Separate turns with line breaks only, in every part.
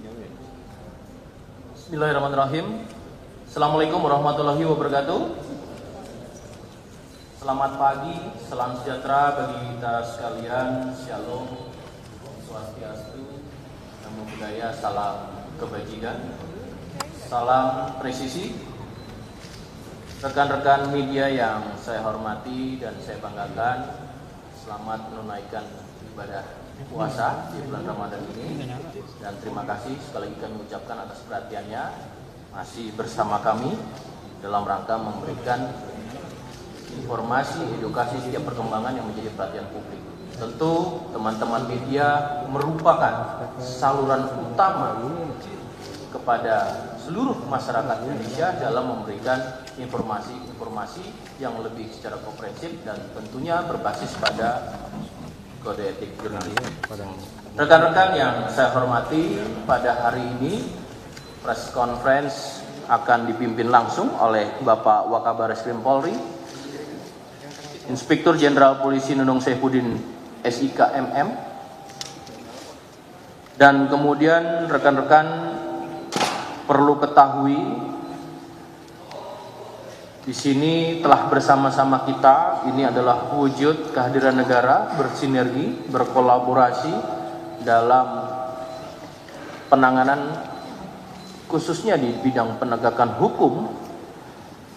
Bismillahirrahmanirrahim. Assalamualaikum warahmatullahi wabarakatuh. Selamat pagi, salam sejahtera bagi kita sekalian. Shalom, swastiastu, namo buddhaya, salam kebajikan, salam presisi. Rekan-rekan media yang saya hormati dan saya banggakan, selamat menunaikan ibadah puasa di bulan Ramadan ini, dan terima kasih sekali lagi kami ucapkan atas perhatiannya masih bersama kami dalam rangka memberikan informasi, edukasi setiap perkembangan yang menjadi perhatian publik. Tentu teman-teman media merupakan saluran utama kepada seluruh masyarakat Indonesia dalam memberikan informasi-informasi yang lebih secara komprehensif dan tentunya berbasis pada kode etik jurnalisme. Rekan-rekan yang saya hormati, pada hari ini press conference akan dipimpin langsung oleh Bapak Wakabareskrim Polri, Inspektur Jenderal Polisi Nunung Saifuddin SIK MM, dan kemudian rekan-rekan perlu ketahui di sini telah bersama-sama kita, ini adalah wujud kehadiran negara bersinergi, berkolaborasi dalam penanganan khususnya di bidang penegakan hukum.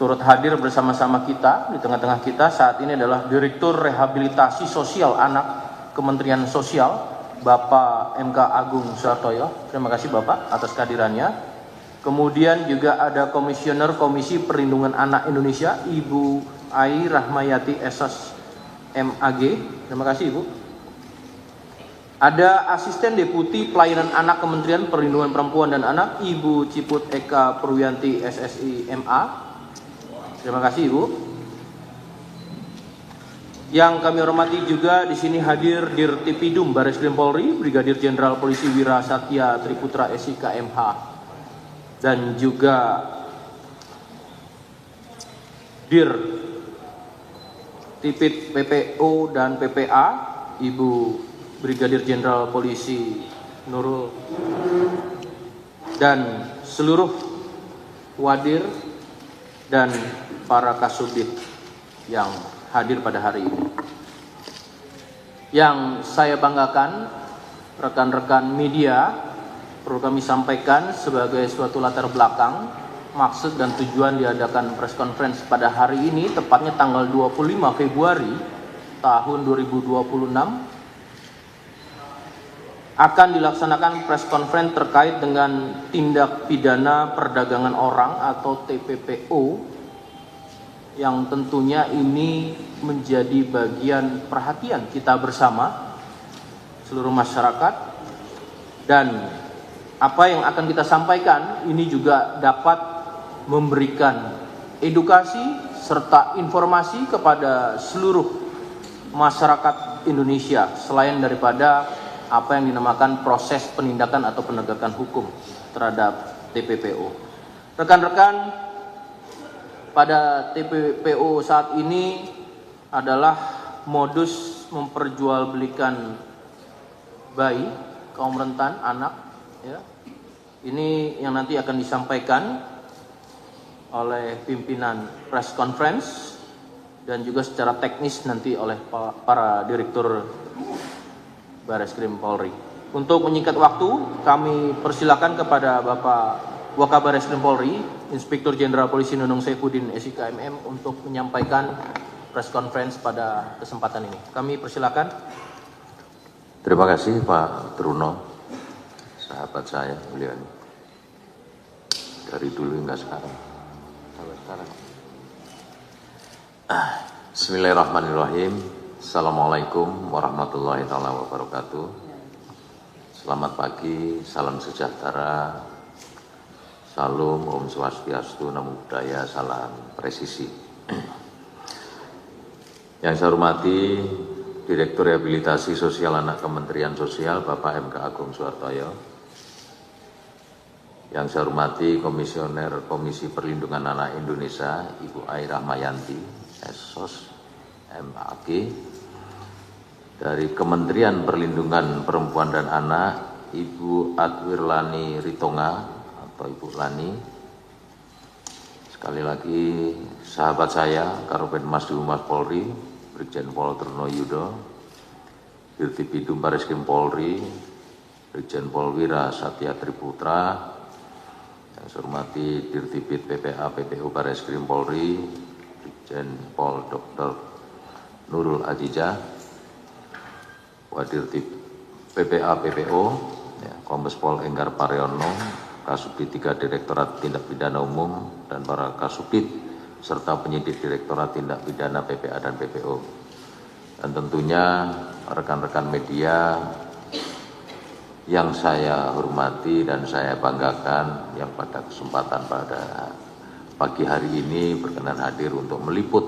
Turut hadir bersama-sama kita, di tengah-tengah kita saat ini adalah Direktur Rehabilitasi Sosial Anak Kementerian Sosial, Bapak MK Agung Suhartoyo. Terima kasih Bapak atas kehadirannya. Kemudian juga ada Komisioner Komisi Perlindungan Anak Indonesia, Ibu Ai Rahmayati SS MAG. Terima kasih Ibu. Ada Asisten Deputi Pelayanan Anak Kementerian Perlindungan Perempuan dan Anak, Ibu Ciput Eka Purwiyanti SSI MA. Terima kasih Ibu. Yang kami hormati juga di sini hadir Dirtipidum Bareskrim Polri, Brigadir Jenderal Polisi Wira Satya Triputra SIK MH, dan juga Dir Tipit PPO dan PPA, Ibu Brigadir Jenderal Polisi Nurul, dan seluruh wadir dan para kasubdit yang hadir pada hari ini. Yang saya banggakan, rekan-rekan media, perlu kami sampaikan sebagai suatu latar belakang, maksud dan tujuan diadakan press conference pada hari ini, tepatnya tanggal 25 Februari tahun 2026, akan dilaksanakan press conference terkait dengan tindak pidana perdagangan orang atau TPPO, yang tentunya ini menjadi bagian perhatian kita bersama seluruh masyarakat, dan apa yang akan kita sampaikan ini juga dapat memberikan edukasi serta informasi kepada seluruh masyarakat Indonesia, selain daripada apa yang dinamakan proses penindakan atau penegakan hukum terhadap TPPO. Rekan-rekan, pada TPPO saat ini adalah modus memperjualbelikan bayi, kaum rentan, anak. Ya. Ini yang nanti akan disampaikan oleh pimpinan press conference dan juga secara teknis nanti oleh para direktur Bareskrim Polri. Untuk menyingkat waktu, kami persilakan kepada Bapak Wakabareskrim Polri, Inspektur Jenderal Polisi Nunung Saifuddin SIK MM, untuk menyampaikan press conference pada kesempatan ini. Kami persilakan.
Terima kasih Pak Truno, sahabat saya beliau ini. Dari dulu hingga sekarang. Sampai sekarang. Bismillahirrahmanirrahim. Assalamualaikum warahmatullahi wabarakatuh. Selamat pagi, salam sejahtera, salam, om swastiastu, namo buddhaya, salam presisi. Yang saya hormati Direktur Rehabilitasi Sosial Anak Kementerian Sosial, Bapak MK Agung Suhartoyo. Yang saya hormati Komisioner Komisi Perlindungan Anak Indonesia, Ibu Ai Rahmayati SOS MAG. Dari Kementerian Perlindungan Perempuan dan Anak, Ibu Adwirlani Ritonga atau Ibu Lani. Sekali lagi sahabat saya, Karopenmas Humas Polri, Brigjen Pol Truno Yudo, Dirtipidum Bareskrim Polri, Brigjen Pol Wira Satya Triputra, yang saya hormati Dirtipid PPA PPO Bareskrim Polri, Brigjen Pol Dr. Nurul Azizah, Wadirtip PPA PPO, Kombes Pol Enggar Pariono, Kasubdit 3 Direktorat Tindak Pidana Umum, dan para Kasubdit serta penyidik Direktorat Tindak Pidana PPA dan PPO. Dan tentunya rekan-rekan media yang saya hormati dan saya banggakan yang pada kesempatan pada pagi hari ini berkenan hadir untuk meliput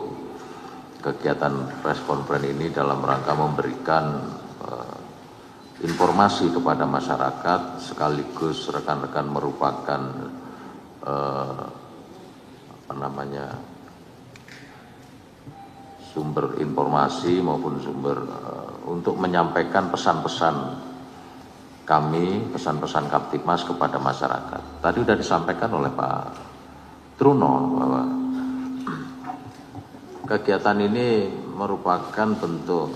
kegiatan press conference ini dalam rangka memberikan informasi kepada masyarakat, sekaligus rekan-rekan merupakan sumber informasi maupun sumber untuk menyampaikan pesan-pesan kami, pesan-pesan Kaptipmas kepada masyarakat. Tadi sudah disampaikan oleh Pak Truno bahwa kegiatan ini merupakan bentuk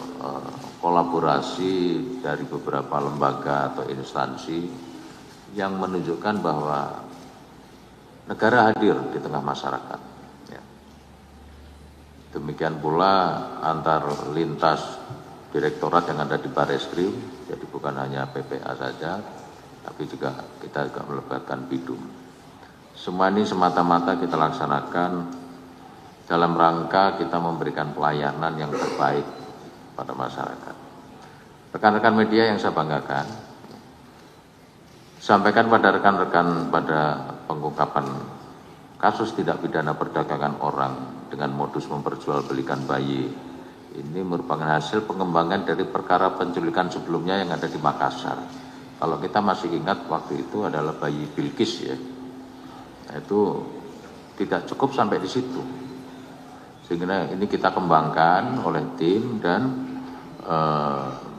kolaborasi dari beberapa lembaga atau instansi yang menunjukkan bahwa negara hadir di tengah masyarakat. Demikian pula antar lintas direktorat yang ada di Bareskrim, jadi bukan hanya PPA saja, tapi juga kita juga melibatkan Bidum. Semua ini semata-mata kita laksanakan dalam rangka kita memberikan pelayanan yang terbaik pada masyarakat. Rekan-rekan media yang saya banggakan, sampaikan pada rekan-rekan pada pengungkapan kasus tindak pidana perdagangan orang dengan modus memperjualbelikan bayi. Ini merupakan hasil pengembangan dari perkara penculikan sebelumnya yang ada di Makassar. Kalau kita masih ingat waktu itu adalah bayi Bilqis ya, itu tidak cukup sampai di situ. Sehingga ini kita kembangkan oleh tim dan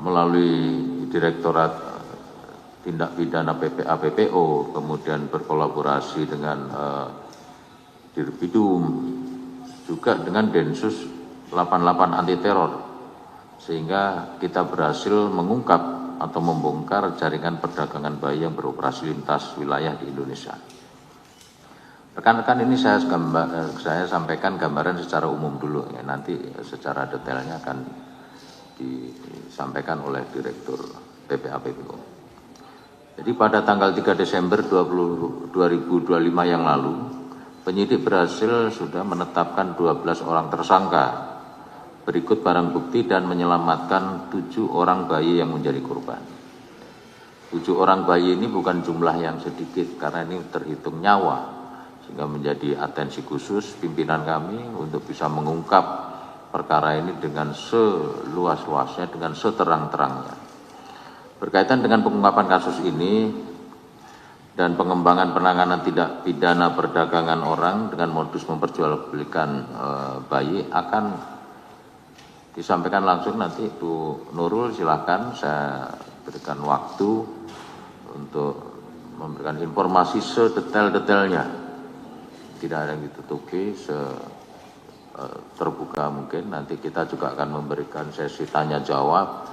melalui Direktorat Tindak Pidana PPA PPO, kemudian berkolaborasi dengan Dirbidum, juga dengan Densus 88 anti teror, sehingga kita berhasil mengungkap atau membongkar jaringan perdagangan bayi yang beroperasi lintas wilayah di Indonesia. Rekan-rekan ini saya sampaikan gambaran secara umum dulu ya, nanti secara detailnya akan disampaikan oleh Direktur PPA PPO. Jadi pada tanggal 3 Desember 2025 yang lalu, penyidik berhasil sudah menetapkan 12 orang tersangka berikut barang bukti dan menyelamatkan 7 orang bayi yang menjadi korban. 7 orang bayi ini bukan jumlah yang sedikit karena ini terhitung nyawa, sehingga menjadi atensi khusus pimpinan kami untuk bisa mengungkap perkara ini dengan seluas-luasnya, dengan seterang-terangnya. Berkaitan dengan pengungkapan kasus ini dan pengembangan penanganan tindak pidana perdagangan orang dengan modus memperjualbelikan bayi akan disampaikan langsung nanti Bu Nurul, silakan saya berikan waktu untuk memberikan informasi sedetail-detailnya. Tidak ada yang ditutupi, terbuka mungkin. Nanti kita juga akan memberikan sesi tanya jawab,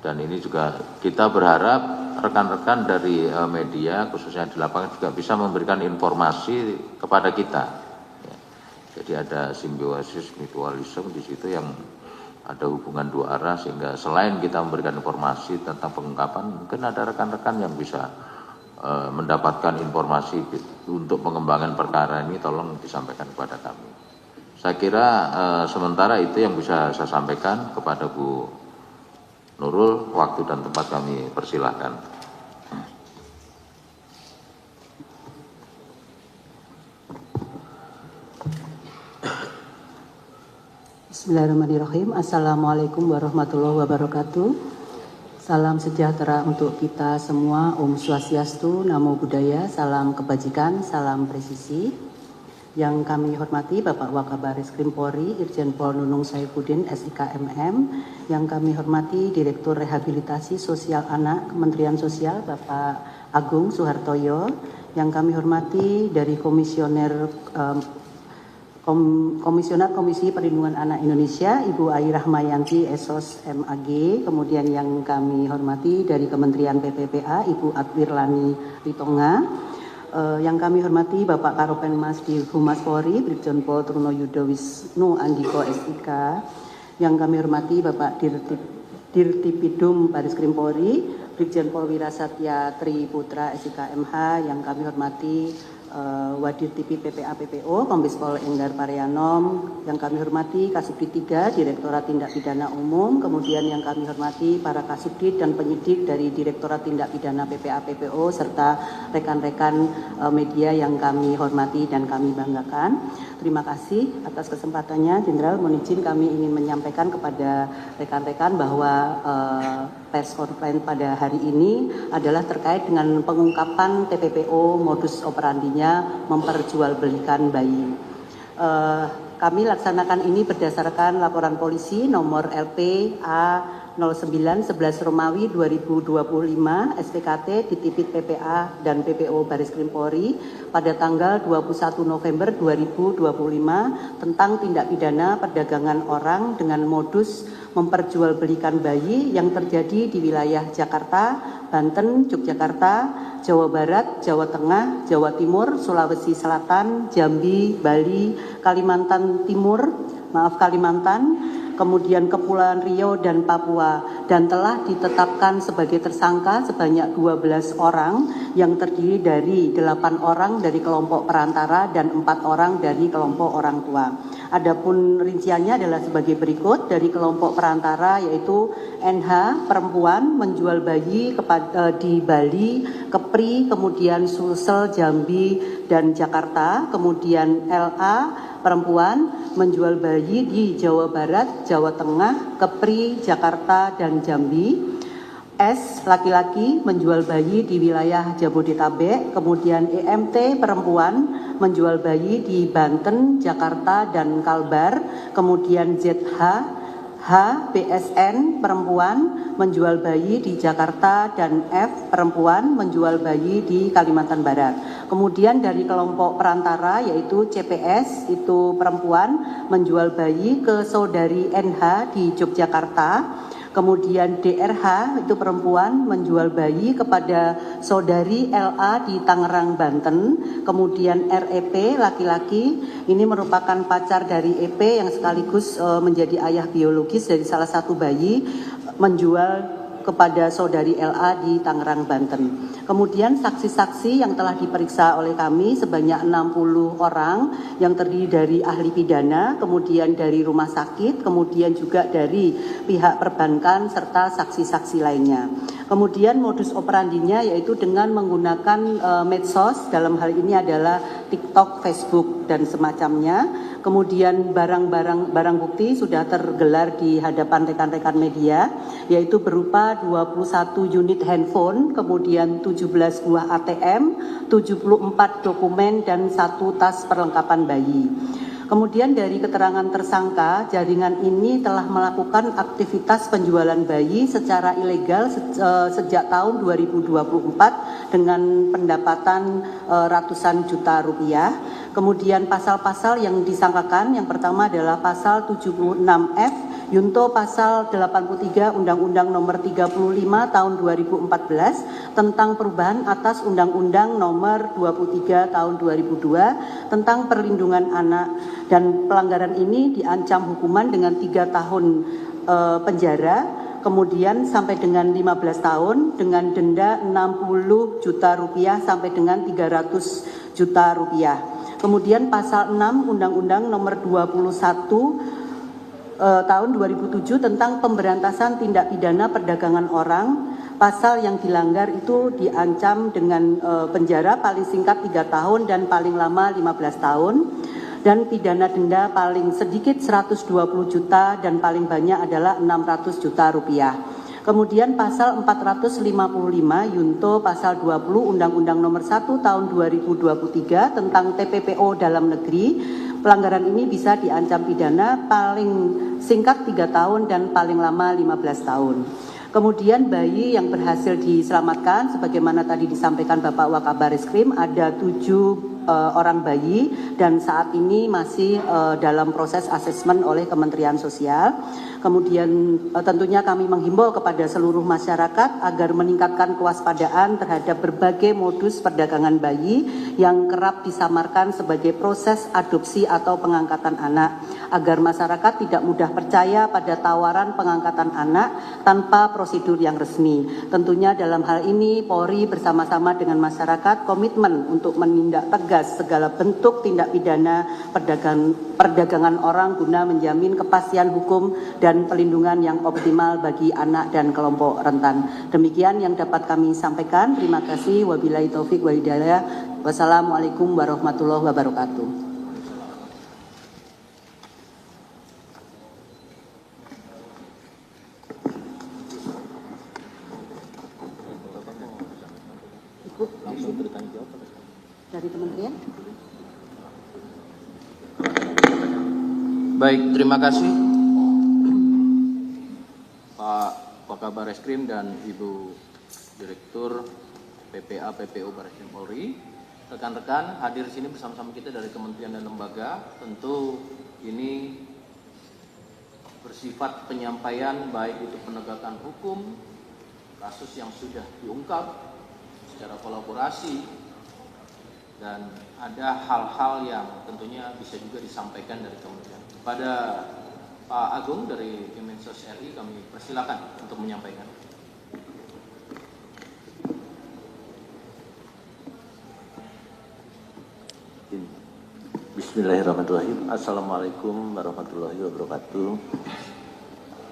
dan ini juga kita berharap rekan-rekan dari media khususnya di lapangan juga bisa memberikan informasi kepada kita ya. Jadi ada simbiosis mutualisme di situ yang ada hubungan dua arah, sehingga selain kita memberikan informasi tentang pengungkapan, mungkin ada rekan-rekan yang bisa mendapatkan informasi untuk pengembangan perkara ini, tolong disampaikan kepada kami. Saya kira sementara itu yang bisa saya sampaikan kepada Bu Nurul. Waktu dan tempat kami persilahkan.
Bismillahirrahmanirrahim. Assalamualaikum warahmatullahi wabarakatuh. Salam sejahtera untuk kita semua. Om Swastiastu, Namo Buddhaya, salam kebajikan, salam presisi. Yang kami hormati Bapak Wakabaris Krim Polri, Irjen Pol Nunung Saifuddin, SIK MM. Yang kami hormati Direktur Rehabilitasi Sosial Anak Kementerian Sosial, Bapak Agung Suhartoyo. Yang kami hormati dari Komisioner Komisi Perlindungan Anak Indonesia, Ibu Ai Rahmayanti, Esos MAG. Kemudian yang kami hormati dari Kementerian PPPA, Ibu Adwirlani Ritonga. Yang kami hormati Bapak Karopenmas di Humas Polri, Brigjen Pol Truno Yudo Wisnu Andiko SIK. Yang kami hormati Bapak Dirtipidum Baris Krim Polri, Brigjen Pol Wirasatya Tri Putra SIK MH. Yang kami hormati Wadir TV PPA PPO, Kombes Pol Enggar Parianom. Yang kami hormati Kasubdit 3, Direktorat Tindak Pidana Umum. Kemudian yang kami hormati para Kasubdit dan penyidik dari Direktorat Tindak Pidana PPA PPO, serta rekan-rekan media yang kami hormati dan kami banggakan. Terima kasih atas kesempatannya, Jenderal. Mohon izin kami ingin menyampaikan kepada rekan-rekan bahwa press conference pada hari ini adalah terkait dengan pengungkapan TPPO modus operandinya memperjualbelikan bayi. Kami laksanakan ini berdasarkan laporan polisi nomor LP A 09 11 Romawi 2025 SPKT di Tipit PPA dan PPO Baris Krim Polri pada tanggal 21 November 2025 tentang tindak pidana perdagangan orang dengan modus memperjualbelikan bayi yang terjadi di wilayah Jakarta, Banten, Yogyakarta, Jawa Barat, Jawa Tengah, Jawa Timur, Sulawesi Selatan, Jambi, Bali, Kalimantan, kemudian Kepulauan Riau dan Papua, dan telah ditetapkan sebagai tersangka sebanyak 12 orang yang terdiri dari 8 orang dari kelompok perantara dan 4 orang dari kelompok orang tua. Adapun rinciannya adalah sebagai berikut. Dari kelompok perantara yaitu NH perempuan menjual bayi di Bali, Kepri, kemudian Sulsel, Jambi dan Jakarta. Kemudian LA perempuan menjual bayi di Jawa Barat, Jawa Tengah, Kepri, Jakarta dan Jambi. S laki-laki menjual bayi di wilayah Jabodetabek. Kemudian EMT perempuan menjual bayi di Banten, Jakarta dan Kalbar. Kemudian ZH BSN perempuan menjual bayi di Jakarta dan F perempuan menjual bayi di Kalimantan Barat. Kemudian dari kelompok perantara yaitu CPS itu perempuan menjual bayi ke saudari NH di Yogyakarta. Kemudian DRH itu perempuan menjual bayi kepada saudari LA di Tangerang, Banten. Kemudian REP laki-laki ini merupakan pacar dari EP yang sekaligus menjadi ayah biologis dari salah satu bayi, menjual kepada saudari LA di Tangerang, Banten. Kemudian saksi-saksi yang telah diperiksa oleh kami sebanyak 60 orang yang terdiri dari ahli pidana, kemudian dari rumah sakit, kemudian juga dari pihak perbankan serta saksi-saksi lainnya. Kemudian modus operandinya yaitu dengan menggunakan medsos, dalam hal ini adalah TikTok, Facebook dan semacamnya. Kemudian barang bukti sudah tergelar di hadapan rekan-rekan media, yaitu berupa 21 unit handphone, kemudian 17 buah ATM, 74 dokumen dan 1 tas perlengkapan bayi. Kemudian dari keterangan tersangka, jaringan ini telah melakukan aktivitas penjualan bayi secara ilegal sejak tahun 2024 dengan pendapatan ratusan juta rupiah. Kemudian pasal-pasal yang disangkakan, yang pertama adalah pasal 76F Yunto pasal 83 Undang-Undang Nomor 35 Tahun 2014 tentang perubahan atas Undang-Undang Nomor 23 Tahun 2002 tentang perlindungan anak, dan pelanggaran ini diancam hukuman dengan 3 tahun penjara, kemudian sampai dengan 15 tahun dengan denda 60 juta rupiah sampai dengan 300 juta rupiah. Kemudian pasal 6 Undang-Undang Nomor 21 tahun 2007 tentang pemberantasan tindak pidana perdagangan orang, pasal yang dilanggar itu diancam dengan penjara paling singkat 3 tahun dan paling lama 15 tahun, dan pidana denda paling sedikit 120 juta dan paling banyak adalah 600 juta rupiah. Kemudian pasal 455 Yunto pasal 20 Undang-Undang Nomor 1 Tahun 2023 tentang TPPO dalam negeri. Pelanggaran ini bisa diancam pidana paling singkat 3 tahun dan paling lama 15 tahun. Kemudian bayi yang berhasil diselamatkan, sebagaimana tadi disampaikan Bapak Wakabarisskrim, ada 7 orang bayi dan saat ini masih dalam proses asesmen oleh Kementerian Sosial. Kemudian tentunya kami menghimbau kepada seluruh masyarakat agar meningkatkan kewaspadaan terhadap berbagai modus perdagangan bayi yang kerap disamarkan sebagai proses adopsi atau pengangkatan anak, agar masyarakat tidak mudah percaya pada tawaran pengangkatan anak tanpa prosedur yang resmi. Tentunya dalam hal ini Polri bersama-sama dengan masyarakat komitmen untuk menindak tegas segala bentuk tindak pidana perdagangan orang guna menjamin kepastian hukum dan pelindungan yang optimal bagi anak dan kelompok rentan. Demikian yang dapat kami sampaikan. Terima kasih. Wabillahi taufik wa hidayah. Wassalamualaikum warahmatullahi wabarakatuh.
Langsung bertanya jawab
Dari Kementerian.
Baik, terima kasih Pak Wakabarisskrim dan Ibu Direktur PPA PPO Barreskrim Polri. Rekan-rekan hadir di sini bersama-sama kita dari kementerian dan lembaga. Tentu ini bersifat penyampaian baik itu penegakan hukum, kasus yang sudah diungkap secara kolaborasi, dan ada hal-hal yang tentunya bisa juga disampaikan dari kementerian. Pada Pak Agung dari Kemensos RI kami persilakan untuk menyampaikan.
Bismillahirrahmanirrahim. Assalamualaikum warahmatullahi wabarakatuh.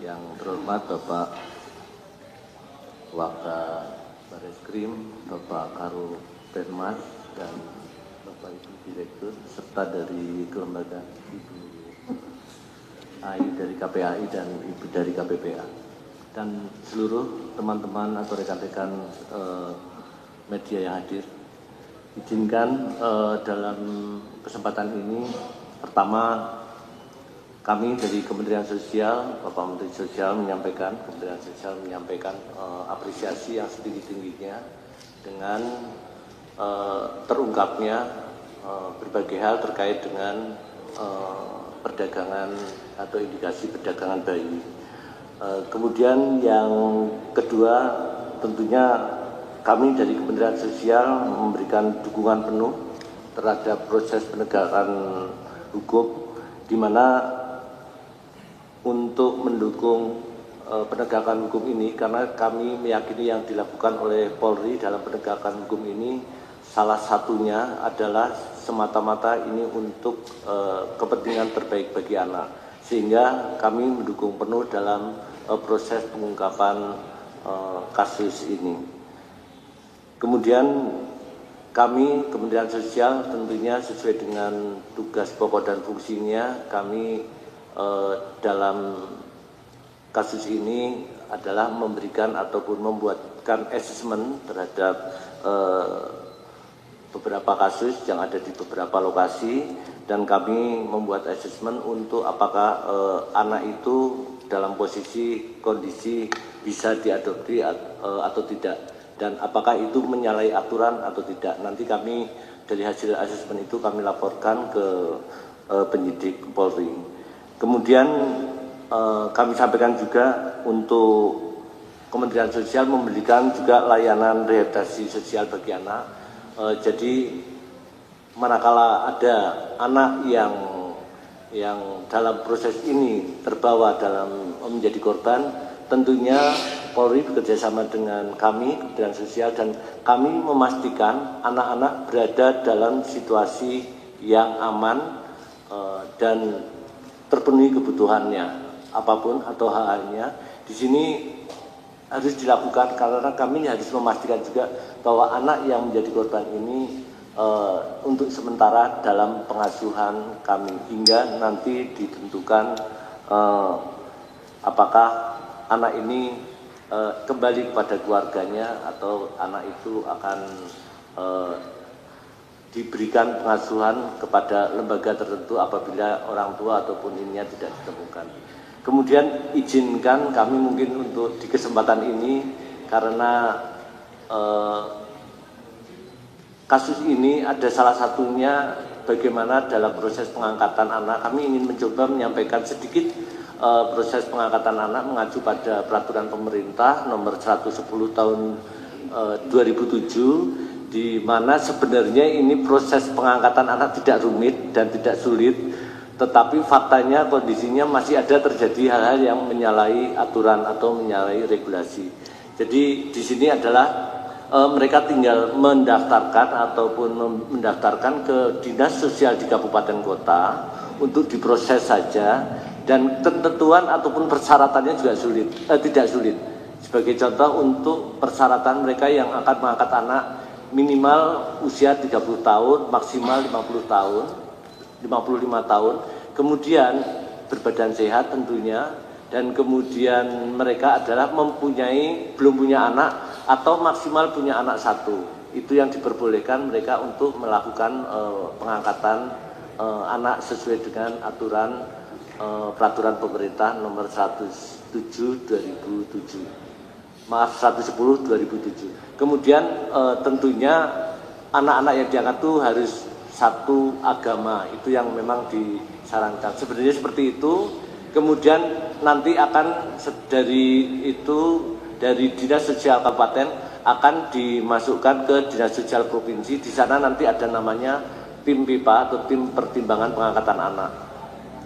Yang terhormat Bapak Wakabarisskrim, Bapak Karo Penmas, dan Bapak Ibu Direktur, serta dari kelembagaan Ibu Ayu dari KPAI dan Ibu dari KPPA, dan seluruh teman-teman atau rekan-rekan media yang hadir. Izinkan dalam kesempatan ini, pertama kami dari Kementerian Sosial, Bapak Menteri Sosial menyampaikan, Kementerian Sosial menyampaikan apresiasi yang setinggi-tingginya dengan terungkapnya berbagai hal terkait dengan perdagangan atau indikasi perdagangan bayi. Kemudian yang kedua, tentunya kami dari Kementerian Sosial memberikan dukungan penuh terhadap proses penegakan hukum, di mana untuk mendukung penegakan hukum ini, karena kami meyakini yang dilakukan oleh Polri dalam penegakan hukum ini salah satunya adalah semata-mata ini untuk kepentingan terbaik bagi anak, sehingga kami mendukung penuh dalam proses pengungkapan kasus ini. Kemudian kami Kementerian Sosial tentunya sesuai dengan tugas pokok dan fungsinya, kami dalam kasus ini adalah memberikan ataupun membuatkan asesmen terhadap beberapa kasus yang ada di beberapa lokasi, dan kami membuat asesmen untuk apakah anak itu dalam posisi kondisi bisa diadopsi atau tidak, dan apakah itu menyalahi aturan atau tidak. Nanti kami dari hasil asesmen itu kami laporkan ke penyidik Polri. Kemudian kami sampaikan juga untuk Kementerian Sosial memberikan juga layanan rehabilitasi sosial bagi anak. Jadi manakala ada anak yang dalam proses ini terbawa dalam menjadi korban, tentunya Polri bekerjasama dengan kami, Kementerian Sosial, dan kami memastikan anak-anak berada dalam situasi yang aman dan terpenuhi kebutuhannya, apapun atau hal-halnya. Di sini harus dilakukan karena kami harus memastikan juga bahwa anak yang menjadi korban ini untuk sementara dalam pengasuhan kami hingga nanti ditentukan apakah anak ini kembali kepada keluarganya atau anak itu akan diberikan pengasuhan kepada lembaga tertentu apabila orang tua ataupun ininya tidak ditemukan. Kemudian izinkan kami mungkin untuk di kesempatan ini karena kasus ini ada salah satunya bagaimana dalam proses pengangkatan anak kami ingin mencoba menyampaikan sedikit proses pengangkatan anak mengacu pada peraturan pemerintah nomor 110 tahun 2007 di mana sebenarnya ini proses pengangkatan anak tidak rumit dan tidak sulit, tetapi faktanya kondisinya masih ada terjadi hal-hal yang menyalahi aturan atau menyalahi regulasi. Jadi di sini adalah mereka tinggal mendaftarkan ataupun mendaftarkan ke dinas sosial di kabupaten kota untuk diproses saja. Dan ketentuan ataupun persyaratannya juga tidak sulit. Sebagai contoh untuk persyaratan mereka yang akan mengangkat anak minimal usia 30 tahun, maksimal 50 tahun, 55 tahun, kemudian berbadan sehat tentunya, dan kemudian mereka adalah belum punya anak atau maksimal punya anak satu. Itu yang diperbolehkan mereka untuk melakukan pengangkatan anak sesuai dengan aturan peraturan pemerintah nomor 110 2007. Kemudian tentunya anak-anak yang diangkat itu harus satu agama, itu yang memang disarankan. Sebenarnya seperti itu. Kemudian nanti akan dari dinas sosial kabupaten akan dimasukkan ke dinas sosial provinsi. Di sana nanti ada namanya tim PIPA atau tim pertimbangan pengangkatan anak.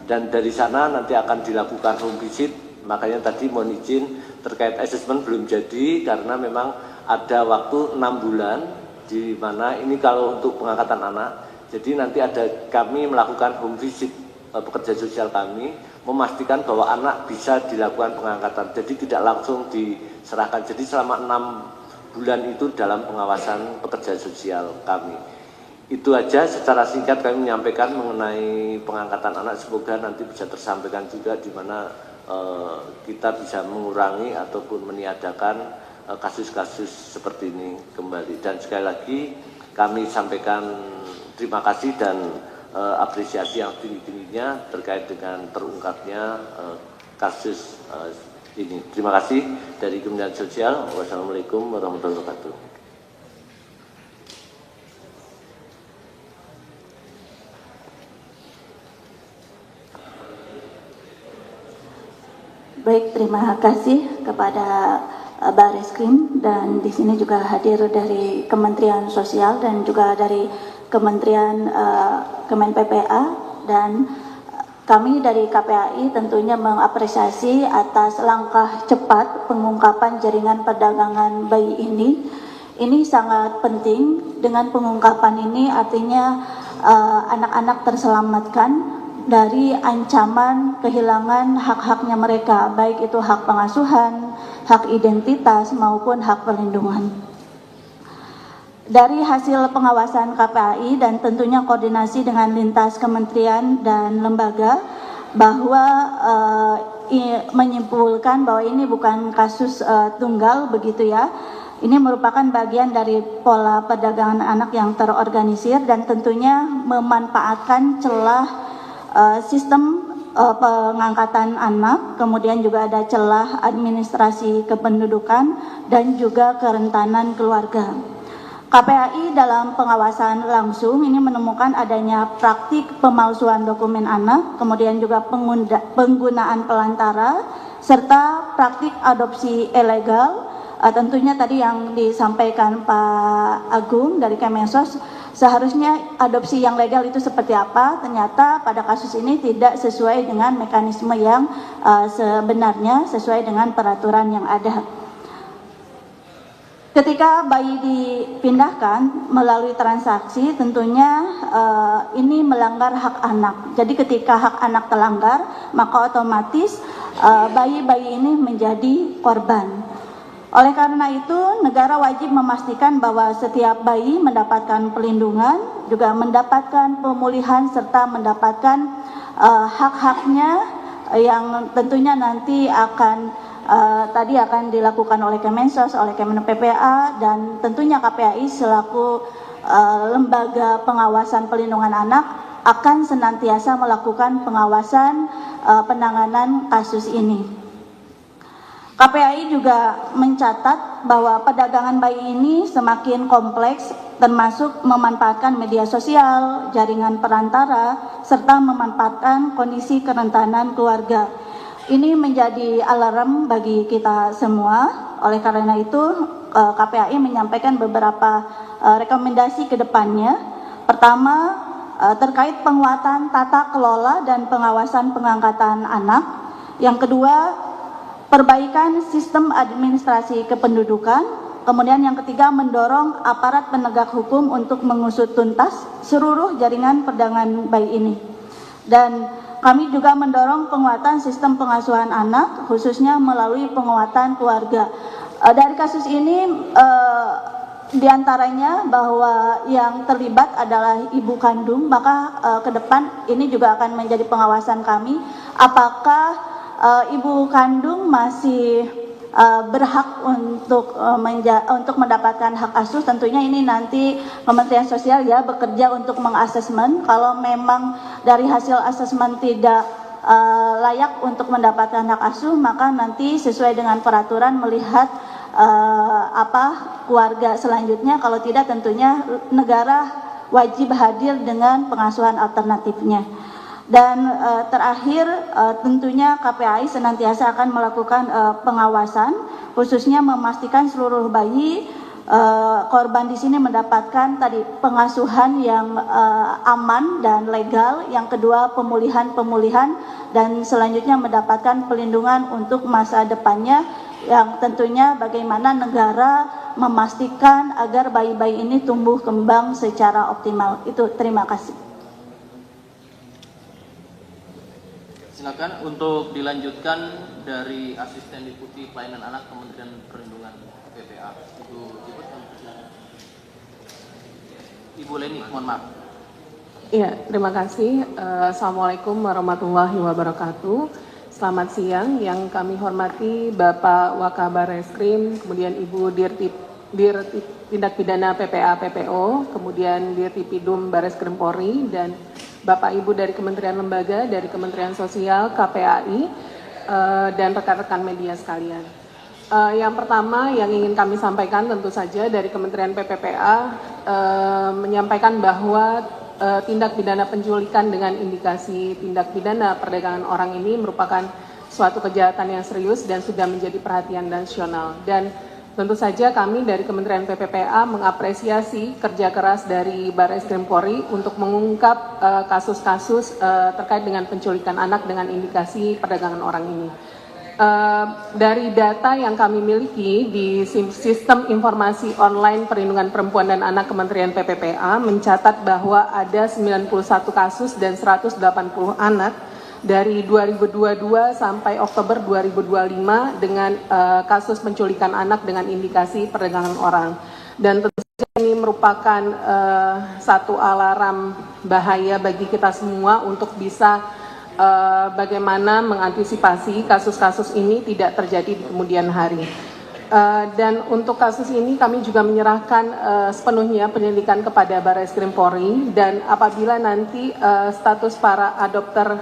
Dan dari sana nanti akan dilakukan home visit, makanya tadi mohon izin terkait asesmen belum jadi karena memang ada waktu 6 bulan di mana ini kalau untuk pengangkatan anak. Jadi nanti kami melakukan home visit pekerja sosial kami memastikan bahwa anak bisa dilakukan pengangkatan. Jadi tidak langsung diserahkan. Jadi selama 6 bulan itu dalam pengawasan pekerja sosial kami. Itu aja secara singkat kami menyampaikan mengenai pengangkatan anak. Semoga nanti bisa tersampaikan juga di mana kita bisa mengurangi ataupun meniadakan kasus-kasus seperti ini kembali. Dan sekali lagi kami sampaikan terima kasih dan apresiasi yang tinggi-tingginya terkait dengan terungkapnya kasus ini. Terima kasih dari Kementerian Sosial. Wassalamualaikum warahmatullahi wabarakatuh.
Baik, terima kasih kepada Bareskrim dan di sini juga hadir dari Kementerian Sosial dan juga dari Kementerian Kemen PPA, dan kami dari KPAI tentunya mengapresiasi atas langkah cepat pengungkapan jaringan perdagangan bayi ini. Ini sangat penting. Dengan pengungkapan ini artinya anak-anak terselamatkan dari ancaman kehilangan hak-haknya mereka, baik itu hak pengasuhan, hak identitas maupun hak perlindungan. Dari hasil pengawasan KPAI dan tentunya koordinasi dengan lintas kementerian dan lembaga, bahwa menyimpulkan bahwa ini bukan kasus tunggal begitu ya. Ini merupakan bagian dari pola perdagangan anak yang terorganisir dan tentunya memanfaatkan celah sistem pengangkatan anak, kemudian juga ada celah administrasi kependudukan dan juga kerentanan keluarga. KPAI dalam pengawasan langsung ini menemukan adanya praktik pemalsuan dokumen anak, kemudian juga penggunaan pelantara, serta praktik adopsi ilegal. Tentunya tadi yang disampaikan Pak Agung dari Kemensos, seharusnya adopsi yang legal itu seperti apa, ternyata pada kasus ini tidak sesuai dengan mekanisme yang sebenarnya, sesuai dengan peraturan yang ada. Ketika bayi dipindahkan melalui transaksi, tentunya ini melanggar hak anak. Jadi ketika hak anak terlanggar, maka otomatis bayi-bayi ini menjadi korban. Oleh karena itu, negara wajib memastikan bahwa setiap bayi mendapatkan perlindungan, juga mendapatkan pemulihan, serta mendapatkan hak-haknya yang tentunya nanti akan tadi akan dilakukan oleh Kemensos, oleh Kementerian PPA, dan tentunya KPAI selaku lembaga pengawasan pelindungan anak akan senantiasa melakukan pengawasan penanganan kasus ini. KPAI juga mencatat bahwa perdagangan bayi ini semakin kompleks, termasuk memanfaatkan media sosial, jaringan perantara, serta memanfaatkan kondisi kerentanan keluarga. Ini menjadi alarm bagi kita semua. Oleh karena itu, KPAI menyampaikan beberapa rekomendasi ke depannya. Pertama, terkait penguatan tata kelola dan pengawasan pengangkatan anak. Yang kedua, perbaikan sistem administrasi kependudukan. Kemudian yang ketiga, mendorong aparat penegak hukum untuk mengusut tuntas seluruh jaringan perdagangan bayi ini. Dan kami juga mendorong penguatan sistem pengasuhan anak, khususnya melalui penguatan keluarga. Dari kasus ini, diantaranya bahwa yang terlibat adalah ibu kandung, maka ke depan ini juga akan menjadi pengawasan kami. Apakah ibu kandung masih berhak untuk mendapatkan hak asuh? Tentunya ini nanti Kementerian Sosial ya bekerja untuk mengasesmen. Kalau memang dari hasil asesmen tidak layak untuk mendapatkan hak asuh, maka nanti sesuai dengan peraturan melihat keluarga selanjutnya. Kalau tidak, tentunya negara wajib hadir dengan pengasuhan alternatifnya. Dan terakhir, tentunya KPAI senantiasa akan melakukan pengawasan, khususnya memastikan seluruh bayi korban di sini mendapatkan tadi pengasuhan yang aman dan legal. Yang kedua, pemulihan, dan selanjutnya mendapatkan pelindungan untuk masa depannya, yang tentunya bagaimana negara memastikan agar bayi-bayi ini tumbuh kembang secara optimal. Itu, terima kasih.
Silakan untuk dilanjutkan dari Asisten Deputi Pelayanan Anak Kementerian Perlindungan PPA, Ibu Leni, mohon maaf.
Iya, terima kasih. Assalamualaikum warahmatullahi wabarakatuh. Selamat siang, yang kami hormati Bapak Wakabar Reskrim, kemudian Ibu Dirtip Tindak Pidana PPA PPO, kemudian Dirtipidum Bareskrim Polri, dan Bapak Ibu dari Kementerian Lembaga, dari Kementerian Sosial, KPAI, dan rekan-rekan media sekalian. Yang pertama yang ingin kami sampaikan tentu saja dari Kementerian PPPA menyampaikan bahwa tindak pidana penculikan dengan indikasi tindak pidana perdagangan orang ini merupakan suatu kejahatan yang serius dan sudah menjadi perhatian nasional. Dan tentu saja kami dari Kementerian PPPA mengapresiasi kerja keras dari Bareskrim Polri untuk mengungkap kasus-kasus terkait dengan penculikan anak dengan indikasi perdagangan orang ini. Dari data yang kami miliki di Sistem Informasi Online Perlindungan Perempuan dan Anak Kementerian PPPA mencatat bahwa ada 91 kasus dan 180 anak dari 2022 sampai Oktober 2025 dengan kasus penculikan anak dengan indikasi perdagangan orang. Dan tentu saja ini merupakan satu alarm bahaya bagi kita semua untuk bisa bagaimana mengantisipasi kasus-kasus ini tidak terjadi di kemudian hari. Dan untuk kasus ini kami juga menyerahkan sepenuhnya penyelidikan kepada Bareskrim Polri, dan apabila nanti status para adopter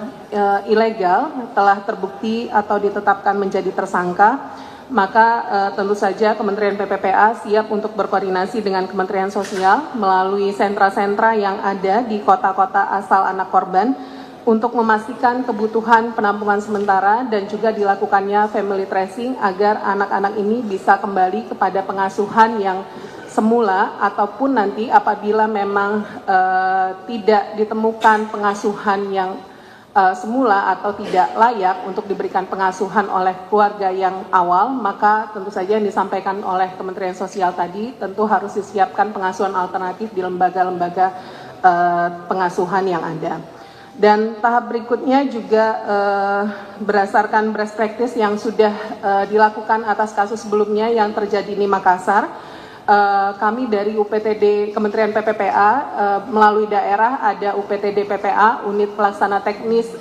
ilegal telah terbukti atau ditetapkan menjadi tersangka, maka tentu saja Kementerian PPPA siap untuk berkoordinasi dengan Kementerian Sosial melalui sentra-sentra yang ada di kota-kota asal anak korban untuk memastikan kebutuhan penampungan sementara dan juga dilakukannya family tracing agar anak-anak ini bisa kembali kepada pengasuhan yang semula, ataupun nanti apabila memang tidak ditemukan pengasuhan yang semula atau tidak layak untuk diberikan pengasuhan oleh keluarga yang awal, maka tentu saja yang disampaikan oleh Kementerian Sosial tadi tentu harus disiapkan pengasuhan alternatif di lembaga-lembaga pengasuhan yang ada. Dan tahap berikutnya juga berdasarkan best practice yang sudah dilakukan atas kasus sebelumnya yang terjadi di Makassar, kami dari UPTD Kementerian PPPA melalui daerah ada UPTD PPA, Unit Pelaksana Teknis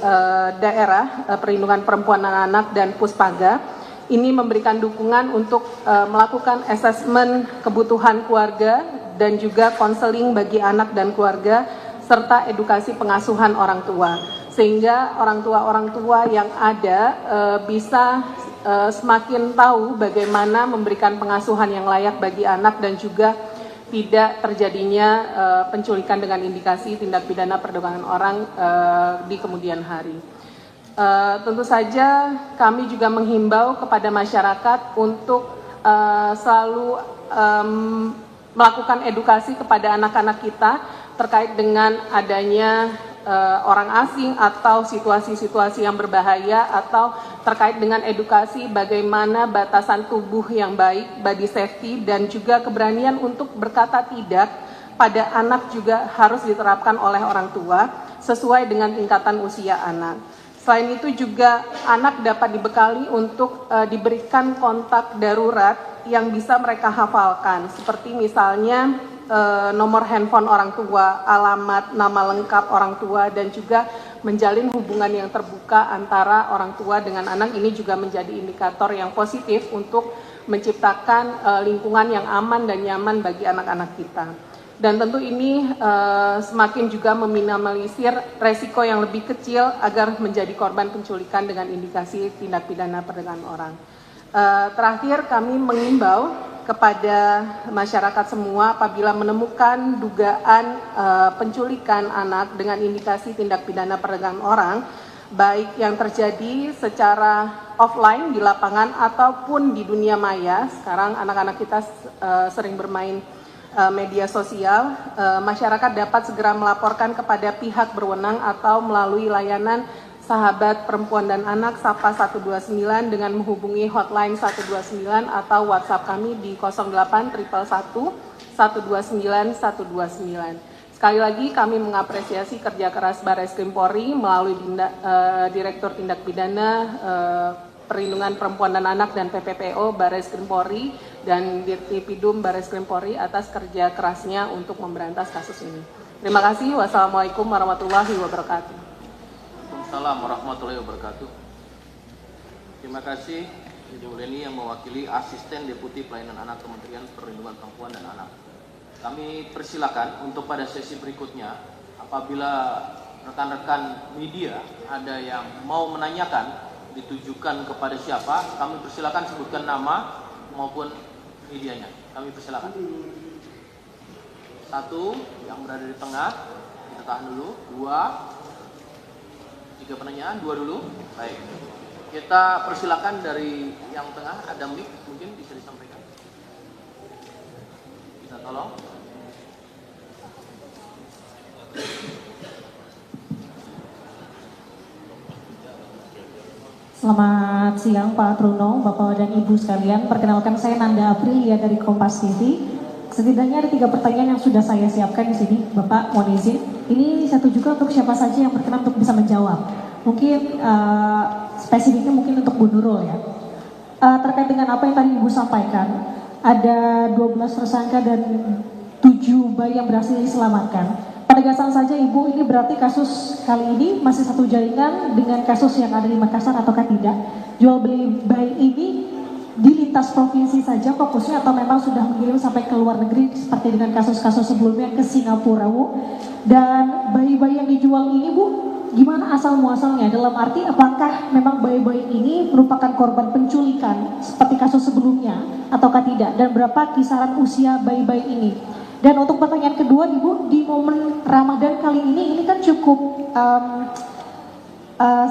Daerah Perlindungan Perempuan dan Anak, dan Puspaga ini memberikan dukungan untuk melakukan asesmen kebutuhan keluarga dan juga konseling bagi anak dan keluarga serta edukasi pengasuhan orang tua, sehingga orang tua yang ada bisa semakin tahu bagaimana memberikan pengasuhan yang layak bagi anak dan juga tidak terjadinya penculikan dengan indikasi tindak pidana perdagangan orang di kemudian hari. Tentu saja kami juga menghimbau kepada masyarakat untuk selalu melakukan edukasi kepada anak-anak kita terkait dengan adanya orang asing atau situasi-situasi yang berbahaya, atau terkait dengan edukasi bagaimana batasan tubuh yang baik, body safety, dan juga keberanian untuk berkata tidak pada anak juga harus diterapkan oleh orang tua sesuai dengan tingkatan usia anak. Selain itu juga anak dapat dibekali untuk diberikan kontak darurat yang bisa mereka hafalkan, seperti misalnya nomor handphone orang tua, alamat, nama lengkap orang tua, dan juga menjalin hubungan yang terbuka antara orang tua dengan anak. Ini juga menjadi indikator yang positif untuk menciptakan lingkungan yang aman dan nyaman bagi anak-anak kita. Dan tentu ini semakin juga meminimalisir resiko yang lebih kecil agar menjadi korban penculikan dengan indikasi tindak pidana perdagangan orang. Terakhir, kami mengimbau kepada masyarakat semua apabila menemukan dugaan penculikan anak dengan indikasi tindak pidana perdagangan orang, baik yang terjadi secara offline di lapangan ataupun di dunia maya. Sekarang anak-anak kita sering bermain media sosial, masyarakat dapat segera melaporkan kepada pihak berwenang atau melalui layanan Sahabat Perempuan dan Anak SAPA 129 dengan menghubungi hotline 129 atau WhatsApp kami di 08 111 129 129. Sekali lagi kami mengapresiasi kerja keras Barreskrim Polri melalui Direktur Tindak Pidana Perlindungan Perempuan dan Anak dan PPPO Barreskrim Polri dan Dirtipidum Barreskrim Polri atas kerja kerasnya untuk memberantas kasus ini. Terima kasih. Wassalamualaikum warahmatullahi wabarakatuh.
Waalaikumsalam warahmatullahi wabarakatuh. Terima kasih Ibu Leni yang mewakili Asisten Deputi Pelayanan Anak Kementerian Perlindungan Perempuan dan Anak. Kami persilakan untuk pada sesi berikutnya, apabila rekan-rekan media ada yang mau menanyakan ditujukan kepada siapa, kami persilakan sebutkan nama maupun medianya. Kami persilakan. Satu yang berada di tengah, kita tahan dulu. Dua, tiga pertanyaan, dua dulu. Baik. Kita persilakan dari yang tengah, ada mic, mungkin bisa disampaikan. Bisa tolong.
Selamat siang Pak Truno, Bapak dan Ibu sekalian. Perkenalkan saya Nanda Aprilia dari Kompas TV. Setidaknya ada 3 pertanyaan yang sudah saya siapkan di sini, Bapak mohon izin. Ini satu juga untuk siapa saja yang berkenan untuk bisa menjawab. Mungkin spesifiknya mungkin untuk Bu Nurul ya. Terkait dengan apa yang tadi Ibu sampaikan, ada 12 tersangka dan 7 bayi yang berhasil diselamatkan. Penegasan saja Ibu, ini berarti kasus kali ini masih satu jaringan dengan kasus yang ada di Makassar ataukah tidak? Jual beli bayi ini di lintas provinsi saja fokusnya atau memang sudah mengirim sampai ke luar negeri seperti dengan kasus-kasus sebelumnya ke Singapura Bu? Dan bayi-bayi yang dijual ini Bu, gimana asal muasalnya? Dalam arti apakah memang bayi-bayi ini merupakan korban penculikan seperti kasus sebelumnya ataukah tidak? Dan berapa kisaran usia bayi-bayi ini? Dan untuk pertanyaan kedua Ibu, di momen Ramadan kali ini kan cukup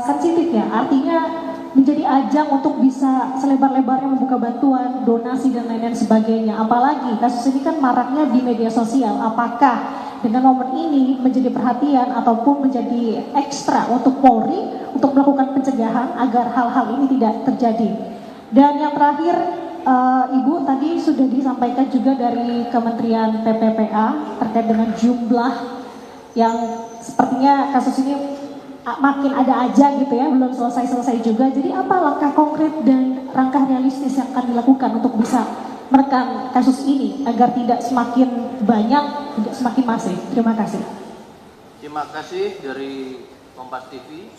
sensitif ya, artinya menjadi ajang untuk bisa selebar-lebarnya membuka bantuan, donasi dan lain-lain sebagainya. Apalagi kasus ini kan maraknya di media sosial. Apakah dengan momen ini menjadi perhatian ataupun menjadi ekstra untuk Polri untuk melakukan pencegahan agar hal-hal ini tidak terjadi? Dan yang terakhir, Ibu tadi sudah disampaikan juga dari Kementerian PPPA terkait dengan jumlah yang sepertinya kasus ini makin ada aja gitu ya, belum selesai-selesai juga. Jadi apa langkah konkret dan langkah realistis yang akan dilakukan untuk bisa menekan kasus ini agar tidak semakin banyak, tidak semakin masif? Terima kasih.
Terima kasih dari Kompas TV.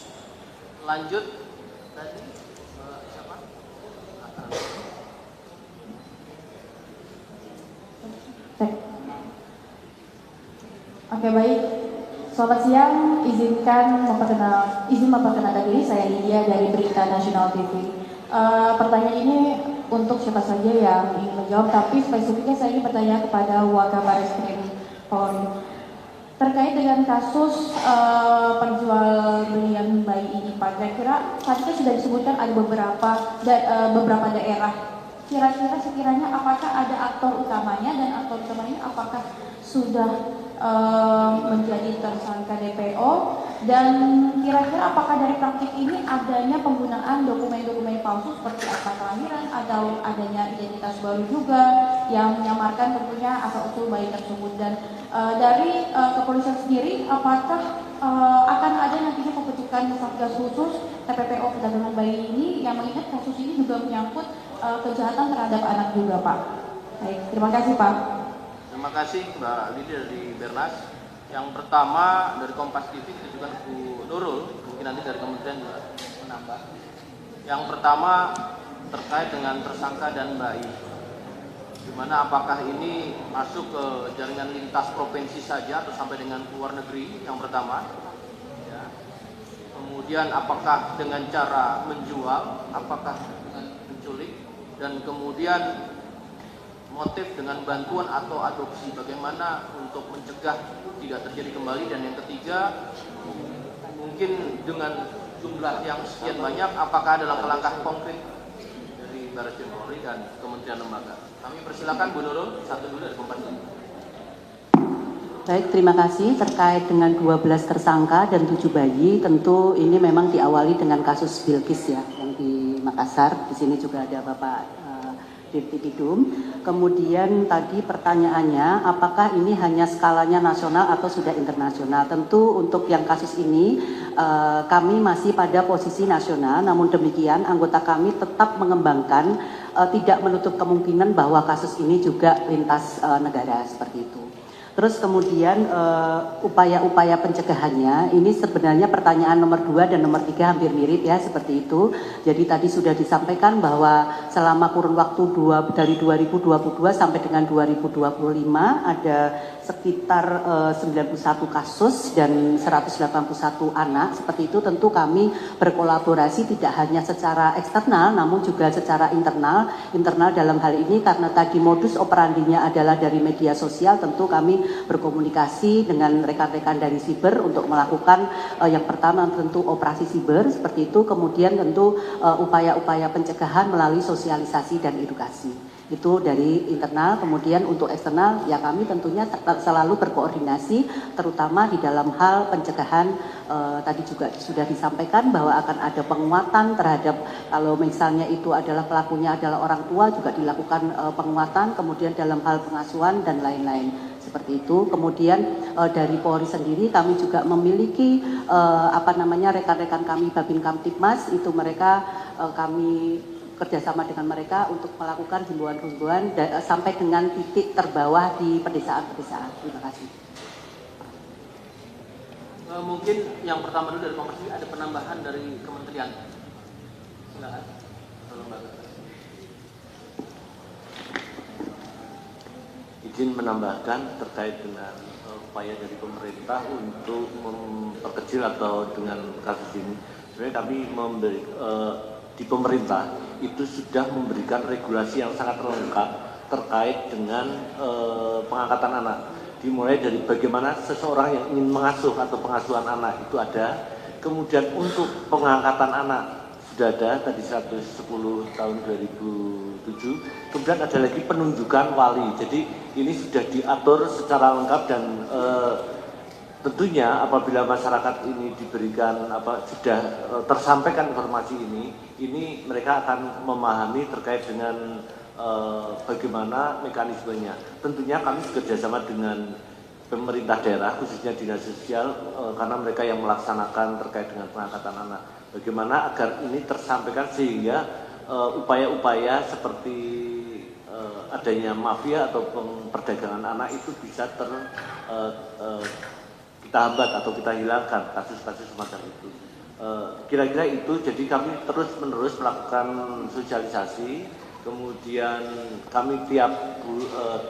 Lanjut tadi siapa?
Oke, baik. Selamat siang, izin memperkenalkan diri, saya Lydia dari Berita Nasional TV. Pertanyaan ini untuk siapa saja yang ingin menjawab, tapi spesifiknya saya ingin bertanya kepada Wakabareskrim Polri. Terkait dengan kasus perjualbelian bayi ini, Pak, kira-kira tadi sudah disebutkan ada beberapa daerah. Sekiranya apakah ada aktor utamanya, dan aktor utamanya apakah sudah menjadi tersangka DPO, dan kira-kira apakah dari praktik ini adanya penggunaan dokumen-dokumen palsu seperti akta kelahiran atau adanya identitas baru juga yang menyamarkan tentunya asal-usul bayi tersebut. Dan dari kepolisian sendiri, apakah akan ada nantinya pembentukan satgas khusus TPPO perdagangan bayi ini, yang mengingat kasus ini juga menyangkut kejahatan terhadap anak juga, Pak. Baik, terima kasih, Pak.
Terima kasih Mbak Lydia dari Bernas. Yang pertama dari Kompas TV ditujukan Bu Nurul, mungkin nanti dari Kementerian juga menambah. Yang pertama terkait dengan tersangka dan bayi, dimana apakah ini masuk ke jaringan lintas provinsi saja atau sampai dengan luar negeri, yang pertama ya. Kemudian apakah dengan cara menjual, apakah dengan menculik, dan kemudian motif dengan bantuan atau adopsi, bagaimana untuk mencegah tidak terjadi kembali. Dan yang ketiga, mungkin dengan jumlah yang sekian banyak, apakah ada langkah-langkah konkret dari Bareskrim Polri dan Kementerian Lembaga. Kami persilakan Bu Nurul, satu dulu dari Kompas.
Baik, terima kasih. Terkait dengan 12 tersangka dan 7 bayi, tentu ini memang diawali dengan kasus Bilkis ya, yang di Makassar. Di sini juga ada Bapak Dirtipidum. Kemudian tadi pertanyaannya, apakah ini hanya skalanya nasional atau sudah internasional? Tentu untuk yang kasus ini kami masih pada posisi nasional, namun demikian anggota kami tetap mengembangkan, tidak menutup kemungkinan bahwa kasus ini juga lintas negara seperti itu. Terus kemudian upaya-upaya pencegahannya, ini sebenarnya pertanyaan nomor 2 dan nomor 3 hampir mirip ya, seperti itu. Jadi tadi sudah disampaikan bahwa selama kurun waktu dari 2022 sampai dengan 2025 ada sekitar 91 kasus dan 181 anak. Seperti itu tentu kami berkolaborasi tidak hanya secara eksternal namun juga secara internal. Internal dalam hal ini karena tadi modus operandinya adalah dari media sosial, tentu kami berkomunikasi dengan rekan-rekan dari siber untuk melakukan yang pertama tentu operasi siber seperti itu, kemudian tentu upaya-upaya pencegahan melalui sosialisasi dan edukasi. Itu dari internal. Kemudian untuk eksternal ya kami tentunya selalu berkoordinasi terutama di dalam hal pencegahan. Tadi juga sudah disampaikan bahwa akan ada penguatan terhadap, kalau misalnya itu adalah pelakunya adalah orang tua, juga dilakukan penguatan, kemudian dalam hal pengasuhan dan lain-lain seperti itu. Kemudian dari Polri sendiri kami juga memiliki rekan-rekan kami Babin Kamtibmas, itu mereka kami kerjasama dengan mereka untuk melakukan himbauan-himbauan sampai dengan titik terbawah di pedesaan-pedesaan. Terima kasih.
Mungkin yang pertama dulu dari Kompas TV, ada penambahan dari Kementerian. Silakan. Lembaga.
Izin menambahkan terkait dengan upaya dari pemerintah untuk memperkecil atau dengan kasus ini. Sebenarnya kami di pemerintah itu sudah memberikan regulasi yang sangat lengkap terkait dengan pengangkatan anak. Dimulai dari bagaimana seseorang yang ingin mengasuh atau pengasuhan anak itu ada. Kemudian untuk pengangkatan anak sudah ada tadi 110 tahun 2007. Kemudian ada lagi penunjukan wali. Jadi ini sudah diatur secara lengkap dan tentunya apabila masyarakat ini diberikan sudah tersampaikan informasi ini mereka akan memahami terkait dengan bagaimana mekanismenya. Tentunya kami bekerjasama dengan pemerintah daerah khususnya dinas sosial karena mereka yang melaksanakan terkait dengan pengangkatan anak. Bagaimana agar ini tersampaikan sehingga upaya-upaya seperti adanya mafia atau perdagangan anak itu bisa kita hambat atau kita hilangkan kasus-kasus semacam itu. Kira-kira itu, jadi kami terus-menerus melakukan sosialisasi, kemudian kami tiap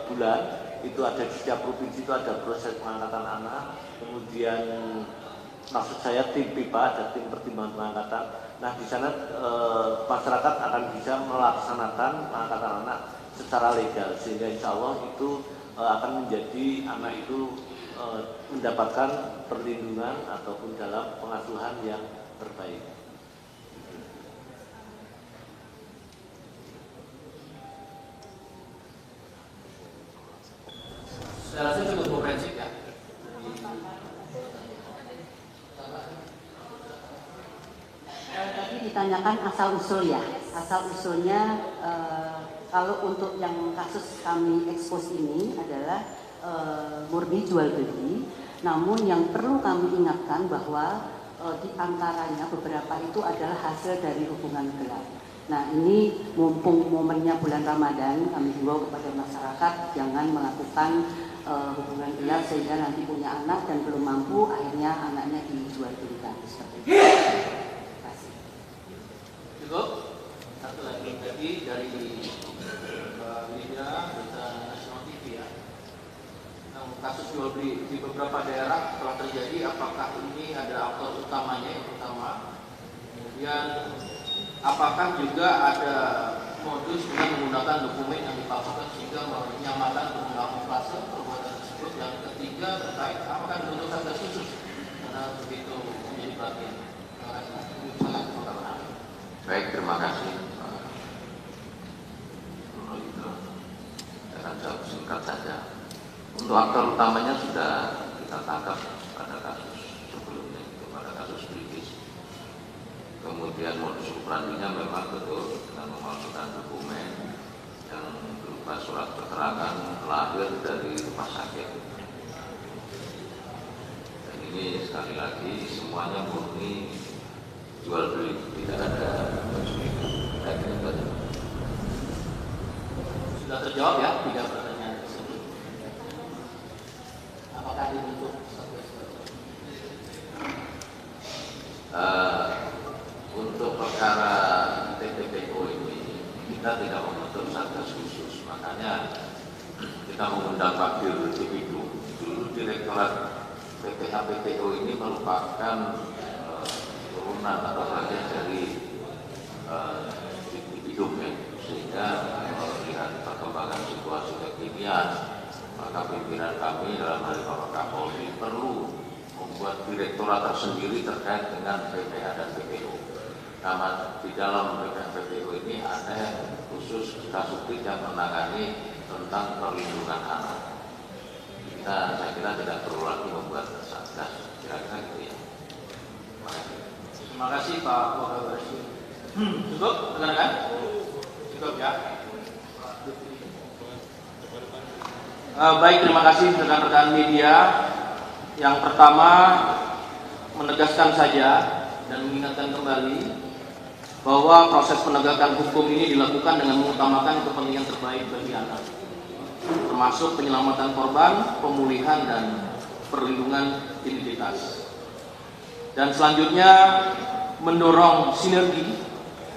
bulan itu ada di setiap provinsi, itu ada proses pengangkatan anak, kemudian maksud saya tim PIPA, ada tim pertimbangan pengangkatan. Nah, di sana masyarakat akan bisa melaksanakan pengangkatan anak secara legal, sehingga insya Allah itu akan menjadi anak itu mendapatkan perlindungan ataupun dalam pengasuhan yang terbaik.
Saya rasa cukup komprehensif ya.
Tadi ditanyakan asal usul ya, asal usulnya kalau untuk yang kasus kami ekspos ini adalah murni jual beli. Namun yang perlu kami ingatkan bahwa di antaranya beberapa itu adalah hasil dari hubungan gelap. Nah, ini mumpung momennya bulan Ramadan, kami himbau kepada masyarakat jangan melakukan hubungan gelap sehingga nanti punya anak dan belum mampu, akhirnya anaknya dijual belikan.
Cukup. Satu lagi tadi dari media berita nasional TV ya. Kasus jual beli di beberapa daerah telah terjadi. Apakah ini ada aktor utamanya yang pertama? Kemudian apakah juga ada modus dengan menggunakan dokumen yang dipalsukan sehingga menyamakan penggunaan inflasi perbuatan tersebut? Dan ketiga terkait apakah dibentuk satgas khusus karena begitu menjadi perhatian?
Baik, terima kasih. Saya akan jawab singkat saja. Untuk aktor utamanya sudah kita tangkap pada kasus sebelumnya, pada kasus British. Kemudian modus operandinya memang betul dengan memalsukan dokumen yang berupa surat keterangan lahir dari rumah sakit. Dan ini sekali lagi semuanya murni jual beli, tidak ada pencurigaan.
Sudah terjawab ya 3 pertanyaan tersebut. Apakah dibentuk satgas?
Untuk perkara TPPO ini kita tidak membentuk satgas khusus, makanya kita mengundang Pak Dirtipidum. Dulu Direktorat PPHPPO ini merupakan turunan atau bagian dari Dirtipidum ya, sehingga melihat perkembangan situasi kekinian, maka pimpinan kami dalam hal Bapak Kapolri perlu membuat direktorat tersendiri terkait dengan PPH dan PPO. Karena di dalam PPH PPO ini ada khusus Kasubdit yang menangani tentang perlindungan anak. Saya kira tidak perlu lagi membuat satgas, kira-kira gitu ya.
Terima kasih Pak Wakil. Cukup, rekan-rekan? Cukup ya. Baik, terima kasih rekan-rekan media. Yang pertama, menegaskan saja dan mengingatkan kembali bahwa proses penegakan hukum ini dilakukan dengan mengutamakan kepentingan terbaik bagi anak, termasuk penyelamatan korban, pemulihan dan perlindungan identitas. Dan selanjutnya mendorong sinergi.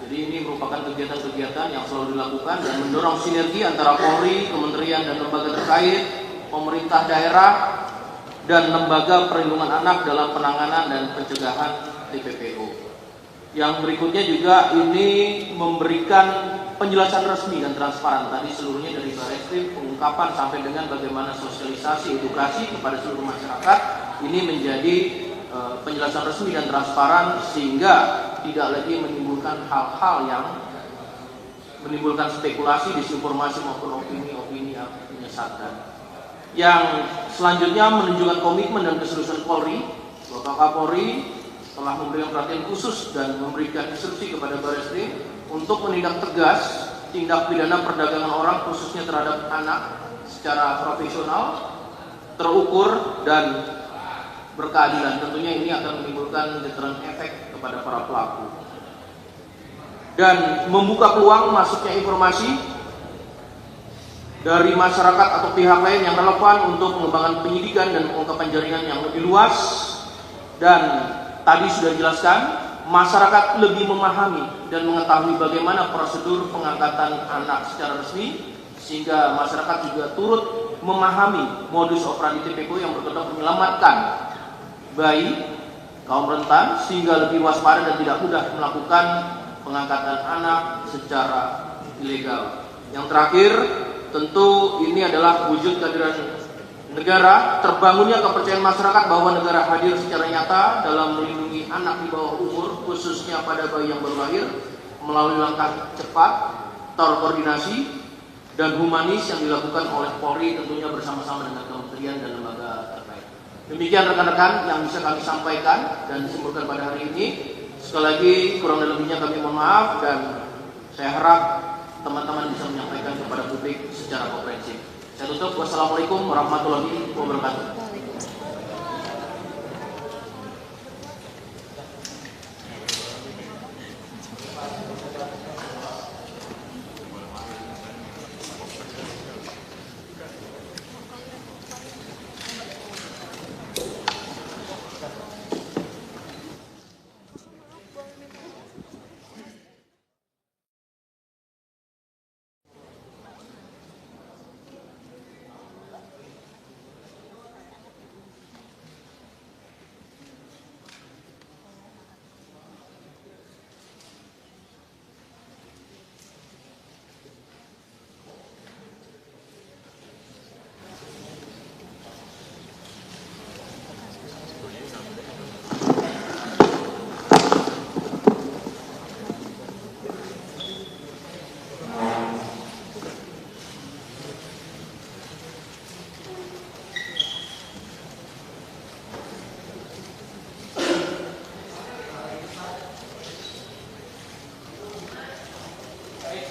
Jadi ini merupakan kegiatan-kegiatan yang selalu dilakukan dan mendorong sinergi antara Polri, kementerian dan lembaga terkait, pemerintah daerah dan lembaga perlindungan anak dalam penanganan dan pencegahan TPPO. Yang berikutnya juga ini memberikan penjelasan resmi dan transparan tadi seluruhnya dari Barreskrim, pengungkapan sampai dengan bagaimana sosialisasi edukasi kepada seluruh masyarakat. Ini menjadi penjelasan resmi dan transparan sehingga tidak lagi menimbulkan hal-hal yang menimbulkan spekulasi, disinformasi maupun opini-opini yang menyesatkan. Yang selanjutnya menunjukkan komitmen dan keseriusan Polri. Bapak Kapolri telah memberikan perhatian khusus dan memberikan instruksi kepada Barreskrim untuk menindak tegas tindak pidana perdagangan orang khususnya terhadap anak secara profesional, terukur dan berkeadilan. Tentunya ini akan menimbulkan deterrent efek kepada para pelaku dan membuka peluang masuknya informasi dari masyarakat atau pihak lain yang relevan untuk pengembangan penyidikan dan pengungkapan jaringan yang lebih luas. Dan tadi sudah dijelaskan, masyarakat lebih memahami dan mengetahui bagaimana prosedur pengangkatan anak secara resmi, sehingga masyarakat juga turut memahami modus operandi TPPO yang berkedok menyelamatkan bayi, kaum rentan, sehingga lebih waspada dan tidak mudah melakukan pengangkatan anak secara ilegal. Yang terakhir, tentu ini adalah wujud kehadiran negara, terbangunnya kepercayaan masyarakat bahwa negara hadir secara nyata dalam melindungi anak di bawah umur, khususnya pada bayi yang baru lahir, melalui langkah cepat, terkoordinasi, dan humanis yang dilakukan oleh Polri tentunya bersama-sama dengan kementerian dan lembaga terkait. Demikian rekan-rekan yang bisa kami sampaikan dan disimpulkan pada hari ini. Sekali lagi kurang dan lebihnya kami mohon maaf, dan saya harap teman-teman bisa menyampaikan kepada publik secara komprehensif. Saya tutup. Wassalamualaikum warahmatullahi wabarakatuh.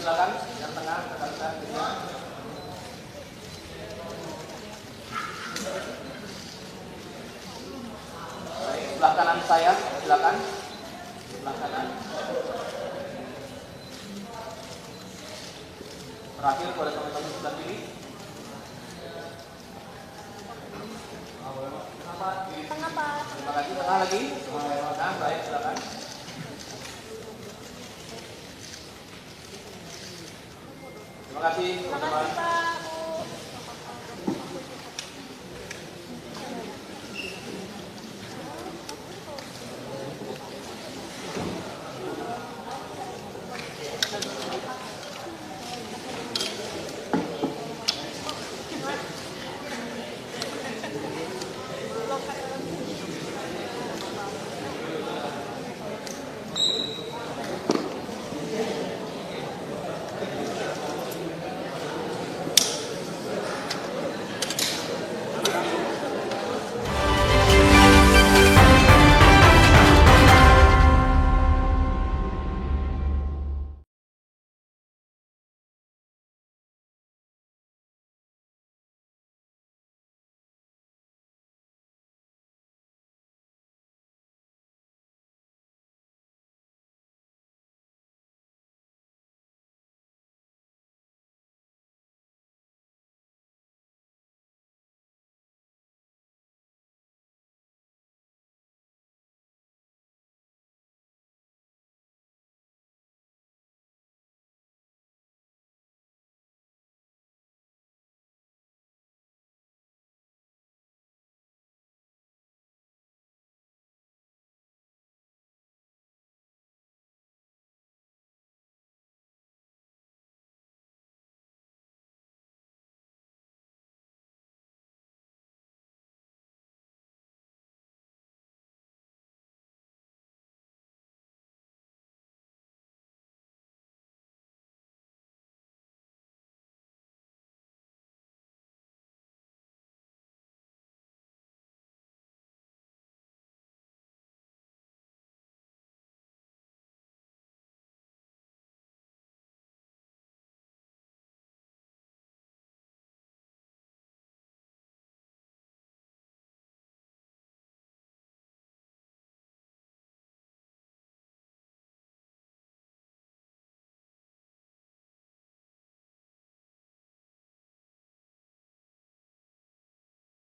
Silakan yang tengah, rekan-rekan. Baik, sebelah kanan saya, silakan. Sebelah kanan. Terakhir kepada teman-teman sebelah kiri.
Tengah, Pak.
Terima kasih. Tengah lagi. Nah, baik, silakan. Terima kasih, teman-teman.